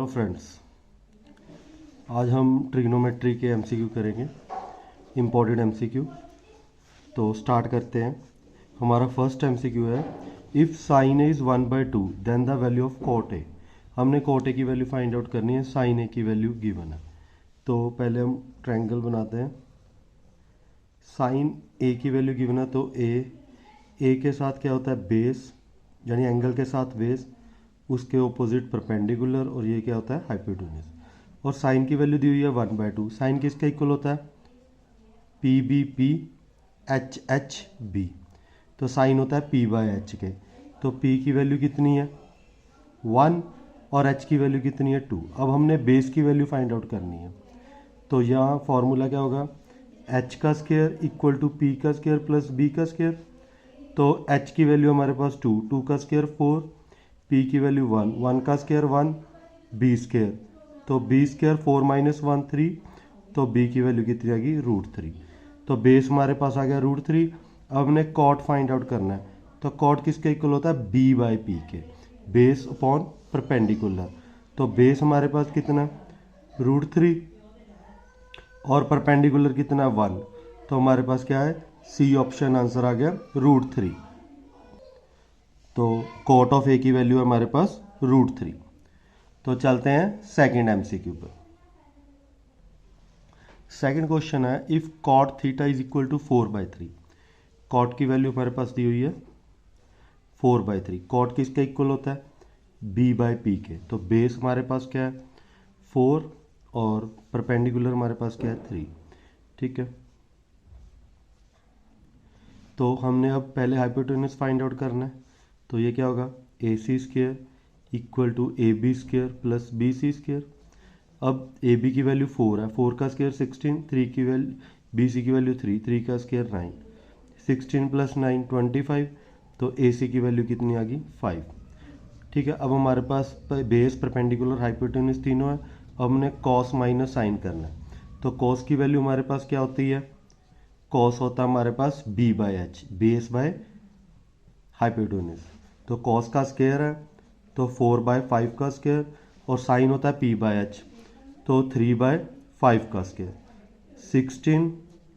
Hello friends, आज हम trigonometry के एमसीक्यू करेंगे, इम्पोर्टेंट एमसीक्यू। तो स्टार्ट करते हैं। हमारा फर्स्ट एमसीक्यू है, if sine A is 1/2 then the value of cot A. हमने कॉट ए की वैल्यू फाइंड आउट करनी है, साइन ए की वैल्यू गिवन है। तो पहले हम ट्रायंगल बनाते हैं। साइन ए की वैल्यू गिवन है तो ए के साथ क्या होता है बेस, यानी एंगल के साथ बेस, उसके ऑपोजिट परपेंडिकुलर, और ये क्या होता है हाइपोटेन्यूज। और साइन की वैल्यू दी हुई है 1/2। साइन किसका इक्वल होता है P B P H H B. तो साइन होता है p/h के। तो p की वैल्यू कितनी है 1 और h की वैल्यू कितनी है 2। अब हमने बेस की वैल्यू फाइंड आउट करनी है। तो यहाँ फॉर्मूला क्या होगा, h का स्क्वायर इक्वल टू p का स्क्वायर प्लस b का स्क्वायर। तो h की वैल्यू हमारे पास 2 का स्क्वायर 4, p की वैल्यू 1 का स्क्वायर 1, b स्क्वायर। तो b स्क्वायर 4 - 1 3। तो b की वैल्यू कितनी आ गई √3। तो बेस हमारे पास आ गया √3। अब हमने कॉट फाइंड आउट करना है। तो कॉट किसके इक्वल होता है b/p के, बेस अपॉन परपेंडिकुलर। तो बेस हमारे पास कितना है √3 और परपेंडिकुलर कितना है 1। तो हमारे पास क्या है सी ऑप्शन आंसर आ गया √3। तो कॉट ऑफ ए की वैल्यू है हमारे पास √3। तो चलते हैं सेकंड एमसीक्यू पर। सेकंड क्वेश्चन है, if cot theta is equal to 4/3। Cot की वैल्यू हमारे पास दी हुई है 4/3। कॉट किसका इक्वल होता है b/p के। तो बेस हमारे पास क्या है 4 और परपेंडिकुलर हमारे पास क्या है 3। ठीक है, तो हमने अब पहले हाइपोटेन्यूज फाइंड आउट करना है। तो ये क्या होगा AC square equal to AB square plus BC square. अब AB की वैल्यू 4 है, 4 का स्क्वायर 16, 3 की वैल्यू BC की वैल्यू 3 का स्क्वायर 9, 16 + 9 25। तो AC की वैल्यू कितनी आ गई 5। ठीक है, अब हमारे पास बेस परपेंडिकुलर हाइपोटेन्यूज तीनों है। अब हमने कॉस माइनस साइन करना है। तो कॉस की वैल्यू हमारे पास क्या होती है, कॉस होता है हमारे पास b/h, बेस बाय हाइपोटेन्यूज। तो कॉस का स्क्वायर है तो 4/5 का स्क्वायर, और साइन होता है p/h तो 3/5 का स्क्वायर। 16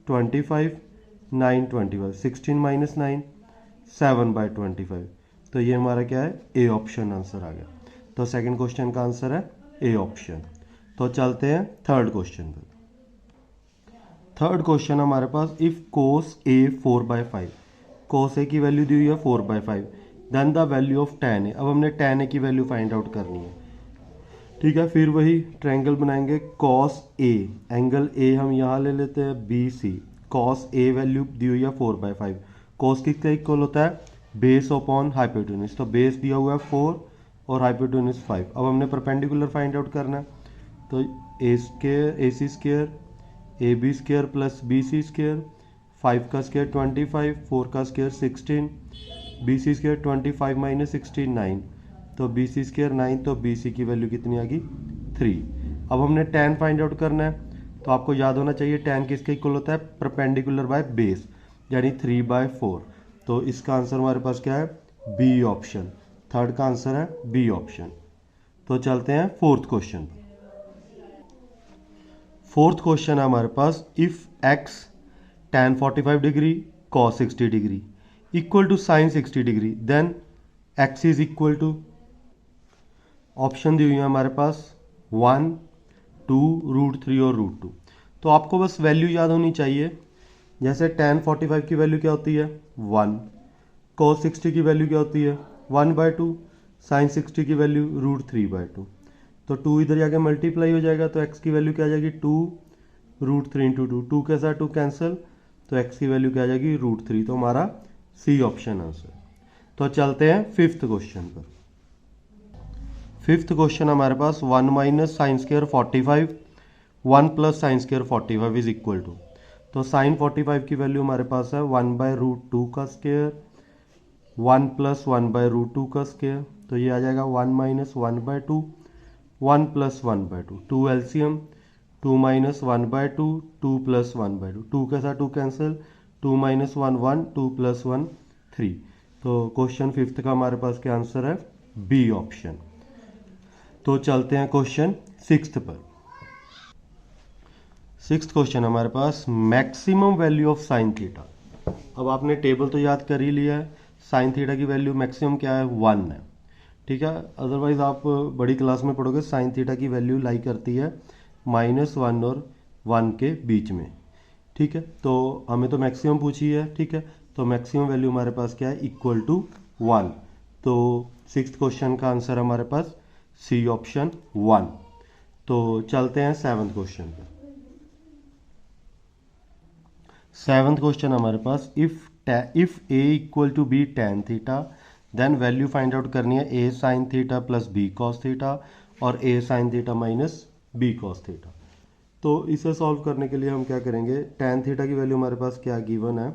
25 9 25, 16 - 9 7/25। तो ये हमारा क्या है ए ऑप्शन आंसर आ गया। तो सेकंड क्वेश्चन का आंसर है ए ऑप्शन। तो चलते हैं थर्ड क्वेश्चन पर। थर्ड क्वेश्चन हमारे पास, इफ कोस ए 4/5। कोस ए की वैल्यू दी हुई है 4/5, then the value of tan A. अब हमने tan ए की वैल्यू फाइंड आउट करनी है। ठीक है, फिर वही ट्रायंगल बनाएंगे। कॉस ए, एंगल ए हम यहाँ ले लेते हैं BC। कॉस ए वैल्यू दी हुई है 4/5। कॉस किसका इक्वल होता है बेस अपॉन हाइपोटेन्यूज। तो बेस दिया हुआ है 4 और हाइपोटेन्यूज 5। अब हमने परपेंडिकुलर फाइंड आउट करना है। तो AC square AB square plus BC square, 5 का स्क्वायर 25, 4 का स्क्वायर 16, BC स्क्वायर 25 - 16 9। तो BC स्क्वायर 9। तो BC की वैल्यू कितनी आ गई 3। अब हमने tan फाइंड आउट करना है। तो आपको याद होना चाहिए tan किसके इक्वल होता है परपेंडिकुलर बाय बेस, यानी 3/4। तो इसका आंसर हमारे पास क्या है बी ऑप्शन। थर्ड का आंसर है बी ऑप्शन। तो चलते हैं फोर्थ क्वेश्चन। फोर्थ क्वेश्चन है हमारे पास, if x tan 45 degree cos 60 degree equal to sin 60 degree, then x is equal to. Option दी हुई है हमारे पास 1 2 √3 और √2। तो आपको बस वैल्यू याद होनी चाहिए। जैसे tan 45 की वैल्यू क्या होती है 1, cos 60 की वैल्यू क्या होती है 1/2, sin 60 की वैल्यू √3/2। तो 2 इधर जाके मल्टीप्लाई हो जाएगा, तो x की वैल्यू क्या आ जाएगी 2 √3 × 2, 2 के साथ 2 कैंसिल, तो x की वैल्यू क्या आ जाएगी √3। तो हमारा सी ऑप्शन आंसर। तो चलते हैं फिफ्थ क्वेश्चन पर। फिफ्थ क्वेश्चन हमारे पास 1 - sin² 45, 1 + sin² 45 is equal to. तो sin 45 की वैल्यू हमारे पास है 1/√2 का स्क्वायर, 1 + 1/√2 का स्क्वायर। तो ये आ जाएगा 1 - 1/2, 1 + 1/2, 2 एलसीएम, 2 - 1/2, 2 + 1/2, 2 के साथ 2 कैंसिल, 2 - 1 1, 2 + 1 3। तो क्वेश्चन फिफ्थ का हमारे पास क्या आंसर है बी ऑप्शन। तो चलते हैं क्वेश्चन 6 पर। 6th क्वेश्चन हमारे पास, maximum value of sine theta. अब आपने टेबल तो याद कर ही लिया है, साइन थीटा की वैल्यू मैक्सिमम क्या है, 1 है। ठीक है, अदरवाइज आप बड़ी क्लास में पढ़ोगे साइन थीटा की वैल्यू लाई करती है -1 और 1 के बीच में। ठीक है, तो हमें तो मैक्सिमम पूछी है। ठीक है, तो मैक्सिमम वैल्यू हमारे पास क्या है, इक्वल टू 1। तो 6th क्वेश्चन का आंसर हमारे पास सी ऑप्शन 1। तो चलते हैं 7th क्वेश्चन पर। 7th क्वेश्चन हमारे पास, if A equal to B tan theta, then value find out करनी है A sine theta plus B cos theta और A sine theta minus B cos theta. तो इसे सॉल्व करने के लिए हम क्या करेंगे, tan थीटा की वैल्यू हमारे पास क्या गिवन है,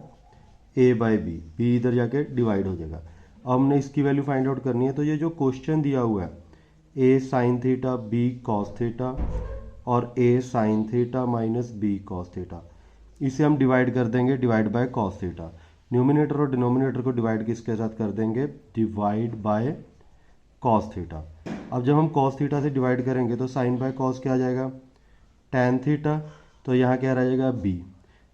a बाई बी, बी इधर जाके डिवाइड हो जाएगा। अब हमने इसकी वैल्यू फाइंड आउट करनी है। तो ये जो क्वेश्चन दिया हुआ है a sine theta B cos theta और a sine theta minus B cos theta, इसे हम डिवाइड कर देंगे divide by cos theta. Numerator और डिनोमिनेटर को डिवाइड किसके साथ कर देंगे, डिवाइड बाय कॉस थीटा। अब जब हम कॉस थीटा से डिवाइड करेंगे तो साइन बाय कॉस क्या आ जाएगा, टैन थीटा। तो यहाँ क्या रह जाएगा, बी।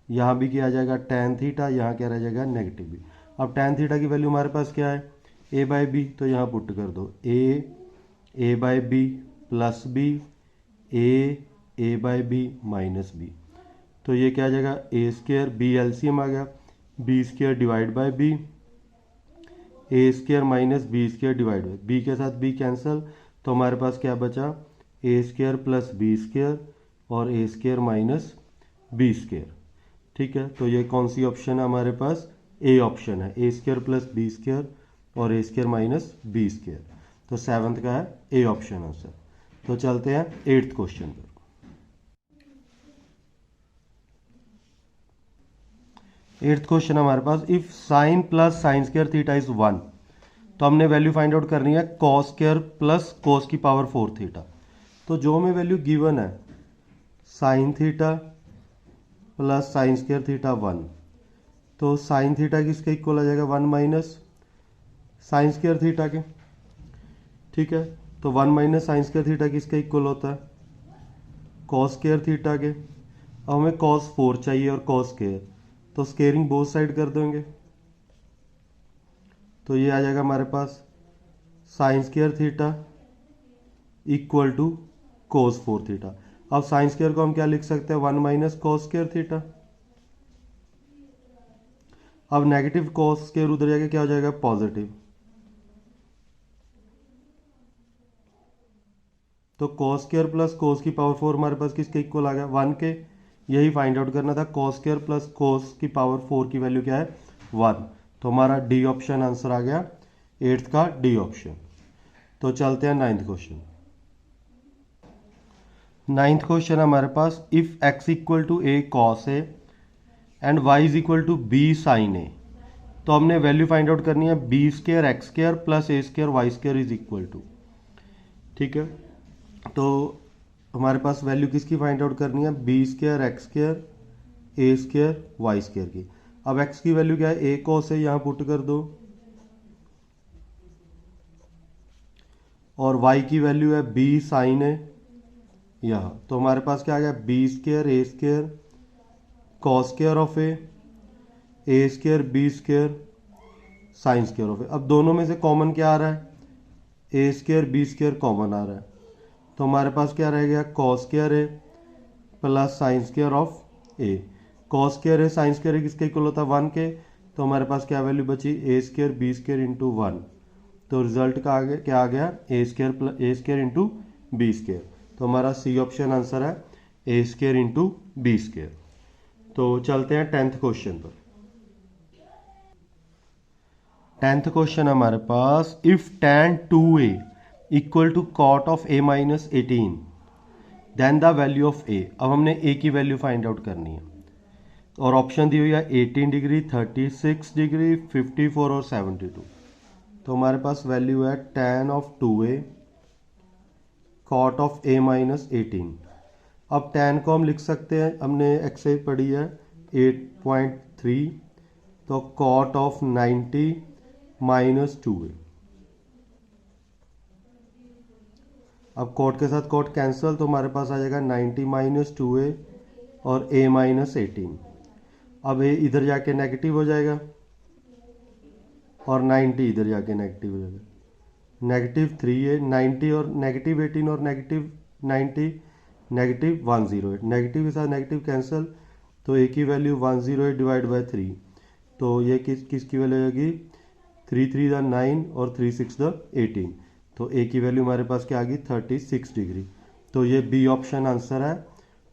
यहाँ भी क्या आ जाएगा, टैन थीटा। यहाँ क्या रह जाएगा, नेगेटिव बी। अब टैन थीटा की वैल्यू हमारे पास क्या है, ए बाई बी। तो यहाँ पुट कर दो A by B plus B, A by B minus B. तो ये क्या आ जाएगा, ए स्क्र, बी एलसीएम आ गया, B square divide by B, A square minus B square divide by B, के साथ बी कैंसिल। तो हमारे पास क्या बचा, A square plus B square और A square minus B square. ठीक है, तो ये कौन सी ऑप्शन है हमारे पास, ए ऑप्शन है, A square plus B square और A square minus B square. तो 7th का है ए ऑप्शन आंसर। तो चलते हैं 8th क्वेश्चन पर। 8th क्वेश्चन हमारे पास, if sine plus sine square theta is 1, तो हमने वैल्यू फाइंड आउट करनी है कॉस स्क्र प्लस कॉस की पावर 4 थीटा। तो जो हमें वैल्यू गिवन है, sine theta plus sine square theta 1, तो साइन थीटा किसके इक्वल आ जाएगा, 1 माइनस साइन स्क्र थीटा के। ठीक है, तो 1 माइनस साइन स्क्र थीटा किसके इक्वल होता है, कॉस स्क्र थीटा के। अब हमें कॉस 4 चाहिए और कॉस स्क्र, तो स्केयरिंग बोथ साइड कर देंगे। तो ये आ जाएगा हमारे पास sine square theta equal to cos 4 theta. अब साइन स्क्र को हम क्या लिख सकते हैं, 1 माइनस कॉस स्क्र थीटा। अब नेगेटिव कॉस स्क्र उधर जाके क्या हो जाएगा, पॉजिटिव। तो कॉस स्क्र प्लस कोस की पावर 4 हमारे पास किसके इक्वल आ गया, 1 के। यही फाइंड आउट करना था, कॉस स्क्र प्लस कोस की पावर 4 की वैल्यू क्या है, 1। तो हमारा डी ऑप्शन आंसर आ गया, 8th का डी ऑप्शन। तो चलते हैं 9th क्वेश्चन। 9th क्वेश्चन हमारे पास, if x equal to A cos A and y is equal to B sine A, तो हमने वैल्यू फाइंड आउट करनी है B square X square plus A square Y square is equal to. ठीक है, तो हमारे पास वैल्यू किसकी फाइंड आउट करनी है, B square X square A square Y square की। अब x की वैल्यू क्या है, ए कॉस है, यहाँ पुट कर दो, और y की वैल्यू है b साइन है यहाँ। तो हमारे पास क्या आ गया, B square A square cos square of A square B square sine square of A. अब दोनों में से कॉमन क्या आ रहा है, A square B square common आ रहा है। तो हमारे पास क्या रह गया, cos square A plus sine square of A. Cos square A sine square A किसके इक्वल होता है, 1 के। तो हमारे पास क्या वैल्यू बची, A square B square into 1। तो रिजल्ट का आगे क्या आ गया, A square into B square. तो हमारा सी ऑप्शन आंसर है, A square into B square. तो चलते हैं 10th क्वेश्चन पर। 10th क्वेश्चन हमारे पास, if tan 2a equal to cot of a minus 18, then the value of a। अब हमने a की वैल्यू फाइंड आउट करनी है, और ऑप्शन दी हुई है 18 डिग्री 36 डिग्री 54 और 72। तो हमारे पास वैल्यू है tan of 2a cot of a minus 18। अब tan को हम लिख सकते हैं, हमने एक्सरसाइज पढ़ी है 8.3, तो कॉट ऑफ 90 माइनस 2a। अब कॉट के साथ कॉट कैंसिल, तो हमारे पास आ जाएगा 90 माइनस 2a और a माइनस 18। अब a इधर जाके नेगेटिव हो जाएगा और 90 इधर जाके नेगेटिव हो जाएगा, नेगेटिव 3a, 90 और नेगेटिव 18 और नेगेटिव 90 नेगेटिव 108, नेगेटिव के साथ नेगेटिव कैंसिल, तो a की वैल्यू 108 डिवाइड बाई 3, तो ये किसकी वैल्यू होगी, 3 3 द 9 और 3 6 द 18, तो a की वैल्यू हमारे पास क्या आ गई 36 डिग्री। तो ये बी ऑप्शन आंसर है,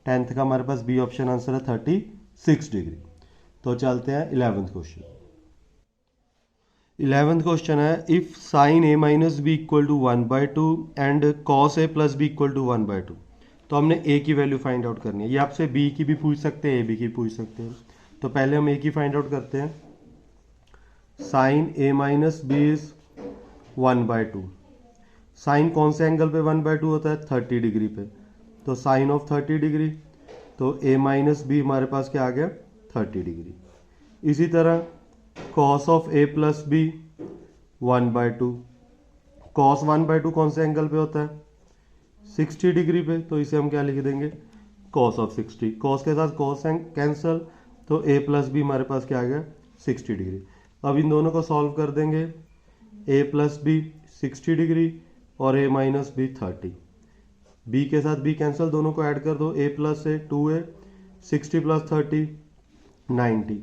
10th का हमारे पास बी ऑप्शन आंसर है 36 डिग्री। तो चलते हैं 11th क्वेश्चन। 11th क्वेश्चन है if sine a minus B equal to 1/2 and cos a plus B equal to 1/2। तो हमने a की वैल्यू फाइंड आउट करनी है। ये आपसे b की भी पूछ सकते हैं, a b की पूछ सकते हैं। तो पहले हम a की फाइंड आउट करते हैं। Sine a minus B is 1/2। Sine कौन से एंगल पे 1/2 होता है, 30 डिग्री पे, तो साइन ऑफ 30 डिग्री, तो a माइनस बी हमारे पास क्या आ गया 30 डिग्री। इसी तरह cos of a plus B 1/2। Cos 1/2 कौन से एंगल पे होता है, 60 डिग्री पे, तो इसे हम क्या लिख देंगे कॉस ऑफ 60। कॉस के साथ कॉस कैंसल, तो a प्लस बी हमारे पास क्या आ गया 60 डिग्री। अब इन दोनों को सॉल्व कर देंगे, a प्लस बी 60 डिग्री और a माइनस बी 30, b के साथ b कैंसिल, दोनों को ऐड कर दो, a plus a 2a, 60 plus 30 90,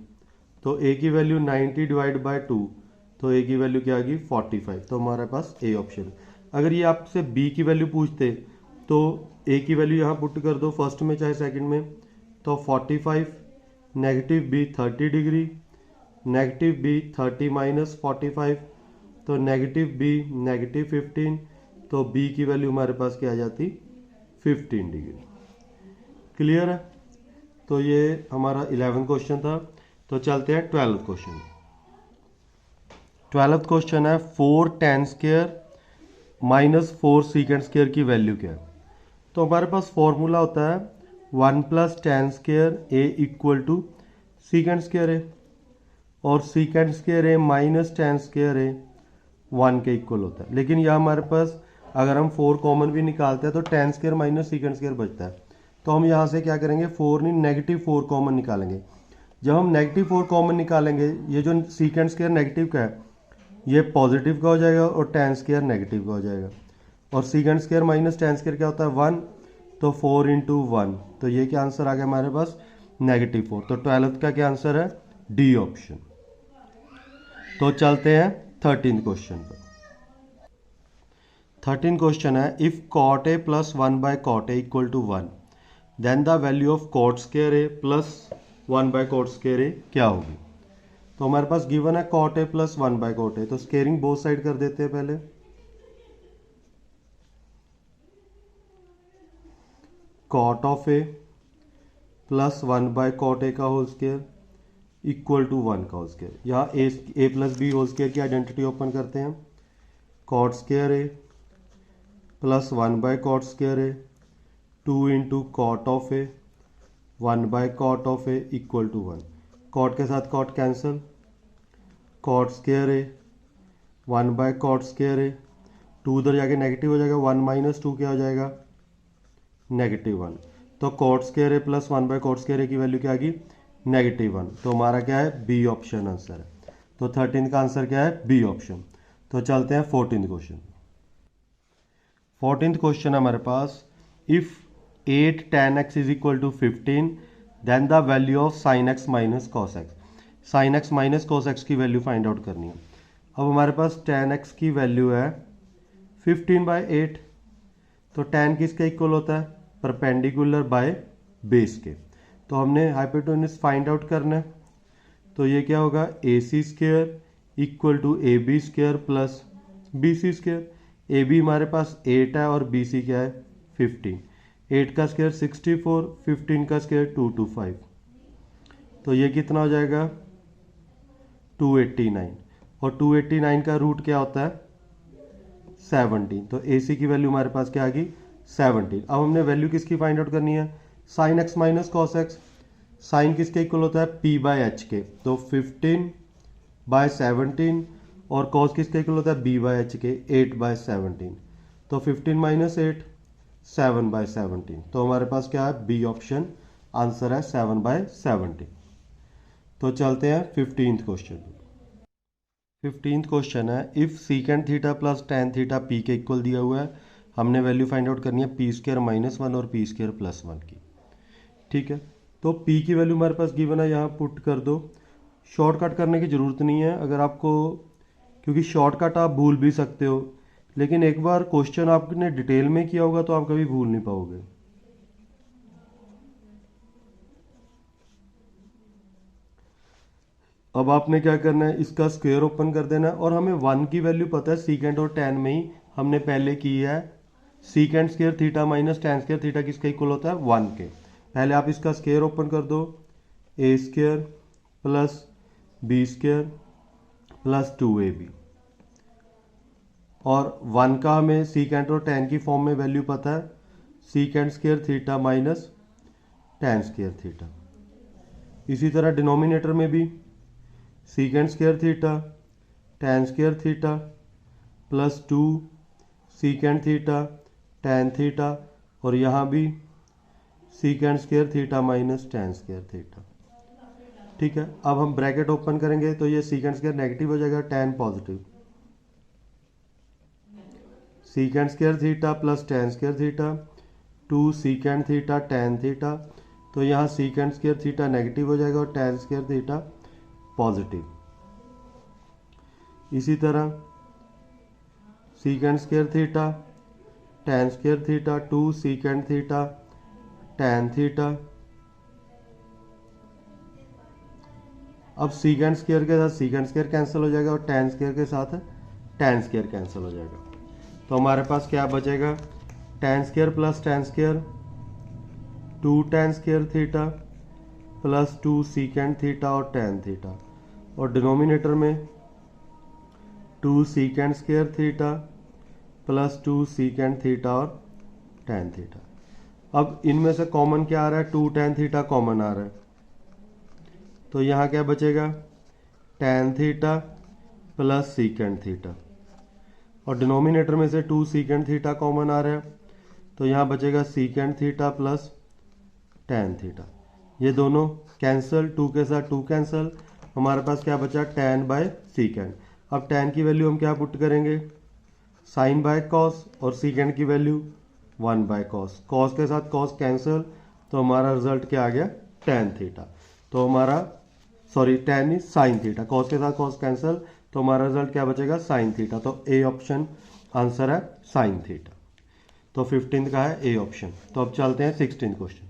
तो a की वैल्यू 90 डिवाइड बाय 2, तो a की वैल्यू क्या आ गई 45, तो हमारे पास a ऑप्शन। अगर ये आपसे b की वैल्यू पूछते तो a की वैल्यू यहाँ पुट कर दो फर्स्ट में चाहे सेकंड में, तो 45 negative b 30 degree, negative b 30 minus 45, तो नेगेटिव b नेगेटिव 15, तो b की वैल्यू हमारे पास क्या आ जाती 15 डिग्री। क्लियर है। तो ये हमारा 11th क्वेश्चन था। तो चलते हैं 12th क्वेश्चन। 12th क्वेश्चन है 4 tan square minus 4 secant square की वैल्यू क्या है। तो हमारे पास फॉर्मूला होता है 1 plus tan square a equal to secant square a, और secant square a minus tan square a 1 के इक्वल होता है। लेकिन यह हमारे पास अगर हम 4 कॉमन भी निकालते हैं तो tan square minus secant square बचता है। तो हम यहाँ से क्या करेंगे, 4 नहीं नेगेटिव 4 कॉमन निकालेंगे। जब हम नेगेटिव 4 कॉमन निकालेंगे, ये जो secant स्क्वायर नेगेटिव का है ये पॉजिटिव का हो जाएगा और tan स्क्वायर नेगेटिव का हो जाएगा, और secant square minus tan square क्या होता है 1, तो 4 इंटू 1, तो ये क्या आंसर आ गया हमारे पास -4। तो 12th का क्या आंसर है डी ऑप्शन। तो चलते हैं 13th क्वेश्चन पर। 13th क्वेश्चन है if cot a plus 1 by cot a equal to 1 then the value of cot square a plus 1 by cot square a क्या होगी। तो हमारे पास गिवन है cot a plus 1 by cot a, तो squaring both side कर देते हैं पहले। cot of a plus 1 by cot a का होल स्क्वायर इक्वल टू 1 का होल स्क्वायर। यहाँ a plus B whole square की आइडेंटिटी ओपन करते हैं, cot square a plus 1 by cot square a 2 into cot of a 1 by cot of a equal to 1। cot के साथ cot cancel, cot square a 1 by cot square a, 2 उधर जाके negative हो जाएगा, 1 minus 2 क्या हो जाएगा -1। तो cot square a plus 1 by cot square a की वैल्यू क्या आ गई -1। तो हमारा क्या है बी ऑप्शन आंसर है। तो 13th का आंसर क्या है बी ऑप्शन। तो चलते हैं 14th क्वेश्चन। 14th क्वेश्चन है हमारे पास if 8 tan x is equal to 15 then the value of sin x minus cos x। sin x minus cos x की वैल्यू फाइंड आउट करनी है। अब हमारे पास tan x की वैल्यू है 15/8, तो tan किसके इक्वल होता है परपेंडिकुलर बाय बेस के। तो हमने हाइपोटेन्यूज फाइंड आउट करना है, तो ये क्या होगा AC square equal to AB square plus BC square. AB हमारे पास 8 है और BC क्या है 15। 8 का स्क्वायर 64, 15 का स्क्वायर 225, तो ये कितना हो जाएगा 289, और 289 का रूट क्या होता है 17। तो AC की वैल्यू हमारे पास क्या आ गई 17। अब हमने वैल्यू किसकी फाइंड आउट करनी है sin x माइनस कॉस एक्स। साइन किसके इक्वल होता है p/h के, तो 15/17, और cos किसके इक्वल होता है b/h के 8/17, तो 15 माइनस 8 7/17। तो हमारे पास क्या है, बी ऑप्शन आंसर है 7/17। तो चलते हैं 15th क्वेश्चन। 15th क्वेश्चन है, if सीकेंड theta plus tan theta P के इक्वल दिया हुआ है, हमने वैल्यू फाइंड आउट करनी है पी स्क्र -1 और पी स्क्र +1 की। ठीक है, तो पी की वैल्यू हमारे पास गिवन है, यहाँ पुट कर दो। शॉर्टकट करने की ज़रूरत नहीं है अगर आपको, क्योंकि शॉर्टकट आप भूल भी सकते हो, लेकिन एक बार क्वेश्चन आपने डिटेल में किया होगा तो आप कभी भूल नहीं पाओगे। अब आपने क्या करना है, इसका स्क्वायर ओपन कर देना है, और हमें 1 की वैल्यू पता है सीकेंड और टेन में ही हमने पहले की है। सीकेंड square theta minus tan square theta किसका इक्वल होता है, 1 के। पहले आप इसका स्क्वायर ओपन कर दो, A square plus B square plus 2ab, और 1 का हमें सीकेंड और टेन की फॉर्म में वैल्यू पता है, सीकेंड square theta minus tan square theta. इसी तरह डिनोमिनेटर में भी सीकेंड square theta tan square theta plus 2 secant theta tan theta, और यहाँ भी सीकेंड square theta minus tan square theta. ठीक है, अब हम ब्रैकेट ओपन करेंगे तो ये सीकेंड स्क्वायर नेगेटिव हो जाएगा, ten positive, सीकेंड square theta plus tan square theta 2 secant theta tan theta, तो यहाँ सीकेंड स्क्वायर थीटा नेगेटिव हो जाएगा और टेन स्क्वायर थीटा पॉजिटिव। इसी तरह सीकेंड square theta tan square theta 2 secant theta tan theta, अब सीकेंड स्क्वायर के साथ सीकेंड स्क्वायर कैंसिल हो जाएगा और टेन स्क्वायर के साथ टेन स्क्वायर कैंसिल हो जाएगा। तो हमारे पास क्या बचेगा, ten square plus tan square 2 ten square theta plus 2 secant theta और टेन थीटा, और डिनोमिनेटर में 2 सीकेंड square theta plus 2 secant theta और टेन थीटा। अब इनमें से कॉमन क्या आ रहा है, 2 टेन थीटा कॉमन आ रहा है, तो यहाँ क्या बचेगा, tan theta plus secant theta, और डिनोमिनेटर में से 2 सीकेंड थीटा कॉमन आ रहा है, तो यहाँ बचेगा सीकेंड थीटा प्लस टेन थीटा। ये दोनों कैंसिल, 2 के साथ 2 कैंसिल, हमारे पास क्या बचा, टेन बाय सीकेंड। अब टेन की वैल्यू हम क्या पुट करेंगे, साइन बाय कॉस, और सीकेंड की वैल्यू 1 बाय कॉस, कॉस के साथ कॉस कैंसिल, तो हमारा रिजल्ट क्या आ गया, टेन थीटा। तो हमारा ten is sine theta, cos के साथ कॉस कैंसिल, तो हमारा रिजल्ट क्या बचेगा, साइन थीटा। तो ए ऑप्शन आंसर है साइन थीटा। तो 15 का है ए ऑप्शन। तो अब चलते हैं 16 क्वेश्चन।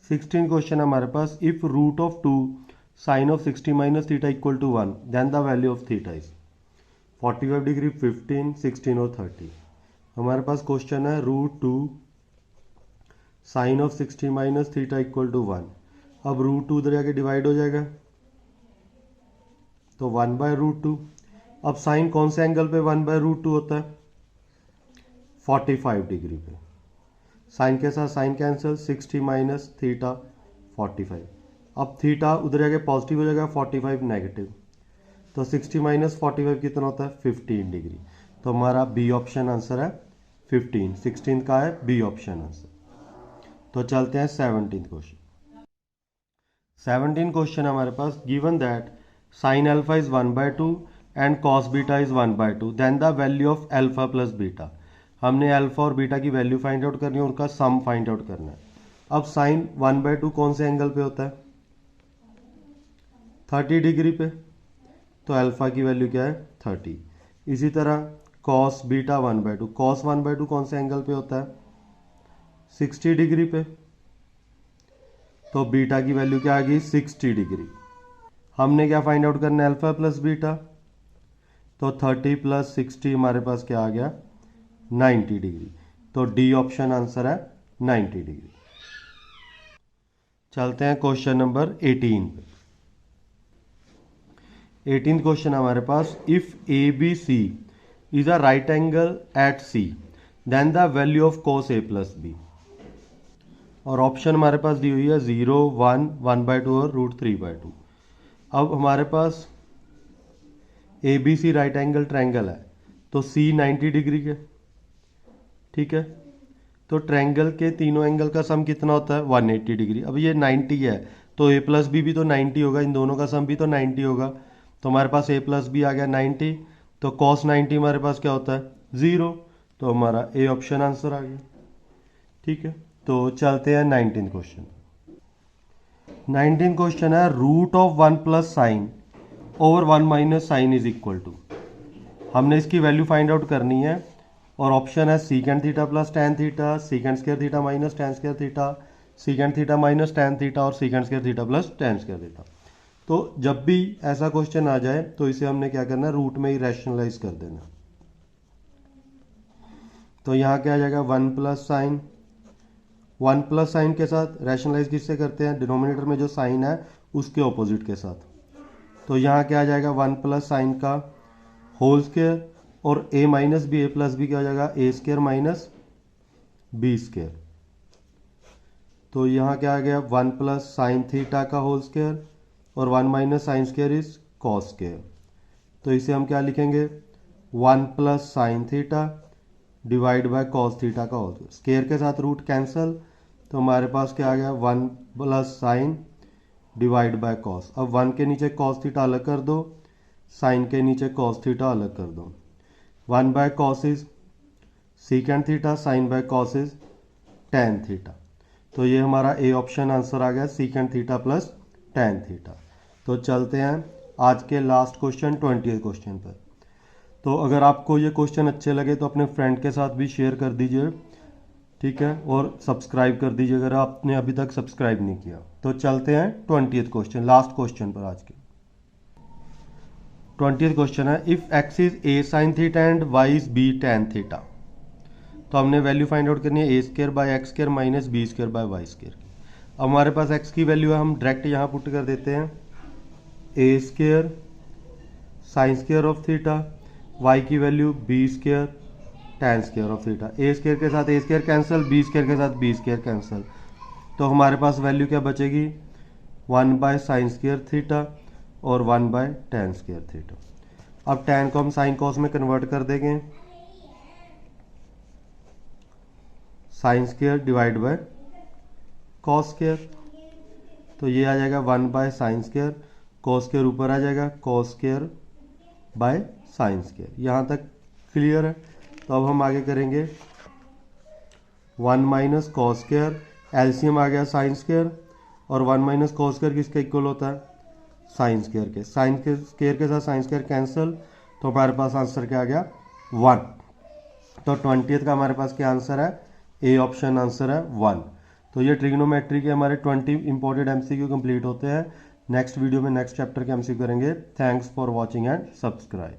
16 क्वेश्चन हमारे पास, if root of 2 sine of 60 minus theta equal to 1 then the value of theta is 45 degree, 15, 16 और 30। हमारे पास क्वेश्चन है root 2 sine of 60 minus theta equal to 1। अब रूट 2 उधर जाके डिवाइड हो जाएगा, तो 1 बाय रूट 2। अब साइन कौन से एंगल पे 1 बाय रूट 2 होता है, 45 डिग्री पे। साइन के साथ साइन कैंसिल, 60 माइनस थीटा 45। अब थीटा उधर जाके पॉजिटिव हो जाएगा, 45 नेगेटिव, तो 60 माइनस 45 कितना होता है, 15 डिग्री। तो हमारा बी ऑप्शन आंसर है 15। 16 का है बी ऑप्शन आंसर। तो चलते हैं 17 क्वेश्चन। 17 क्वेश्चन हमारे पास, given that sine alpha is 1/2 and cos beta is 1/2 then the value of alpha plus beta. हमने अल्फा और बीटा की वैल्यू फाइंड आउट करनी है, उनका सम फाइंड आउट करना है। अब साइन 1/2 कौन से एंगल पे होता है, 30 डिग्री पे, तो अल्फा की वैल्यू क्या है, 30। इसी तरह कॉस बीटा 1/2, कॉस 1/2 कौन से एंगल पे होता है, 60 डिग्री पे, तो बीटा की वैल्यू क्या आ गई, 60 डिग्री। हमने क्या फाइंड आउट करना है, अल्फा प्लस बीटा, तो 30 प्लस 60 हमारे पास क्या आ गया, 90 डिग्री। तो डी ऑप्शन आंसर है 90 डिग्री। चलते हैं क्वेश्चन नंबर 18 पे। 18th क्वेश्चन हमारे पास, if A B C is a right angle at C then the value of cos a plus B. और ऑप्शन हमारे पास दी हुई है 0, 1, 1/2 और √3/2। अब हमारे पास ABC राइट एंगल ट्रायंगल है, तो C 90 डिग्री के, ठीक है। तो ट्रायंगल के तीनों एंगल का सम कितना होता है 180 डिग्री। अब ये 90 है तो a प्लस बी भी तो 90 होगा, इन दोनों का सम भी तो 90 होगा। तो हमारे पास a प्लस बी आ गया 90, तो cos 90 हमारे पास क्या होता है 0, तो हमारा ए ऑप्शन आंसर आ गया। ठीक है, तो चलते हैं 19 क्वेश्चन। 19 क्वेश्चन है root of 1 plus sine over 1 minus sine is equal to. हमने इसकी वैल्यू फाइंड आउट करनी है और ऑप्शन है secant theta plus tan theta, secant square theta minus tan square theta, secant theta minus tan theta और secant square theta plus tan square theta. तो जब भी ऐसा क्वेश्चन आ जाए तो इसे हमने क्या करना है, रूट में ही रैशनलाइज कर देना। तो यहाँ क्या आ जाएगा 1 प्लस साइन, 1 प्लस साइन के साथ रैशनलाइज किससे करते हैं, डिनोमिनेटर में जो साइन है उसके ऑपोजिट के साथ। तो यहाँ क्या आ जाएगा 1 प्लस साइन का होल स्क्वायर और a minus B, A plus B क्या हो जाएगा A square minus B square. तो यहाँ क्या आ गया 1 प्लस साइन थीटा का होल स्क्वायर और 1 minus sine square is cos square. तो इसे हम क्या लिखेंगे 1 plus sine theta divide by cos theta का होल स्क्वायर के साथ रूट कैंसल। तो हमारे पास क्या आ गया 1 plus sign divide by cos. अब 1 के नीचे कॉस थीटा अलग कर दो, साइन के नीचे कॉस थीटा अलग कर दो। 1 by cos is secant theta, sine by cos is tan theta. तो ये हमारा ए ऑप्शन आंसर आ गया secant theta plus tan theta. तो चलते हैं आज के लास्ट क्वेश्चन 20 क्वेश्चन पर। तो अगर आपको ये क्वेश्चन अच्छे लगे तो अपने फ्रेंड के साथ भी शेयर कर दीजिए, ठीक है, और सब्सक्राइब कर दीजिए अगर आपने अभी तक सब्सक्राइब नहीं किया। तो चलते हैं 20 क्वेश्चन, लास्ट क्वेश्चन पर आज के। 20th क्वेश्चन है if x is a sin theta and y is b tan theta. तो हमने वैल्यू फाइंड आउट करनी है A square by X square minus B square by Y square. अब हमारे पास x की वैल्यू है, हम डायरेक्ट यहाँ पुट कर देते हैं A square sine square of theta, y की value B square tan square of theta. A square के साथ A square cancel, B square के साथ बी स्क्वायर कैंसिल। तो हमारे पास वैल्यू क्या बचेगी 1 बाय साइन स्क्वायर थीटा और 1 बाय टेन स्क्वायर थीटा। अब टेन को हम साइन कॉस में कन्वर्ट कर देंगे, sine square divide by cos square. तो ये आ जाएगा 1 by sine square, cos square ऊपर आ जाएगा cos square by sine square. यहाँ तक क्लियर है। तो अब हम आगे करेंगे 1 माइनस कॉस स्क्वायर, एलसीएम आ गया साइन स्क्वायर और 1 माइनस कॉस स्क्वायर किसका इक्वल होता है साइन स्क्वायर के। साइन के स्क्वायर के साथ साइन स्क्वायर कैंसिल, तो हमारे पास आंसर क्या आ गया 1। तो 20th का हमारे पास क्या आंसर है, ए ऑप्शन आंसर है 1। तो ये ट्रिग्नोमेट्री के हमारे 20 इंपॉर्टेंट एमसीक्यू कंप्लीट होते हैं। नेक्स्ट वीडियो में नेक्स्ट चैप्टर के एमसीक्यू करेंगे। Thanks for watching and subscribe.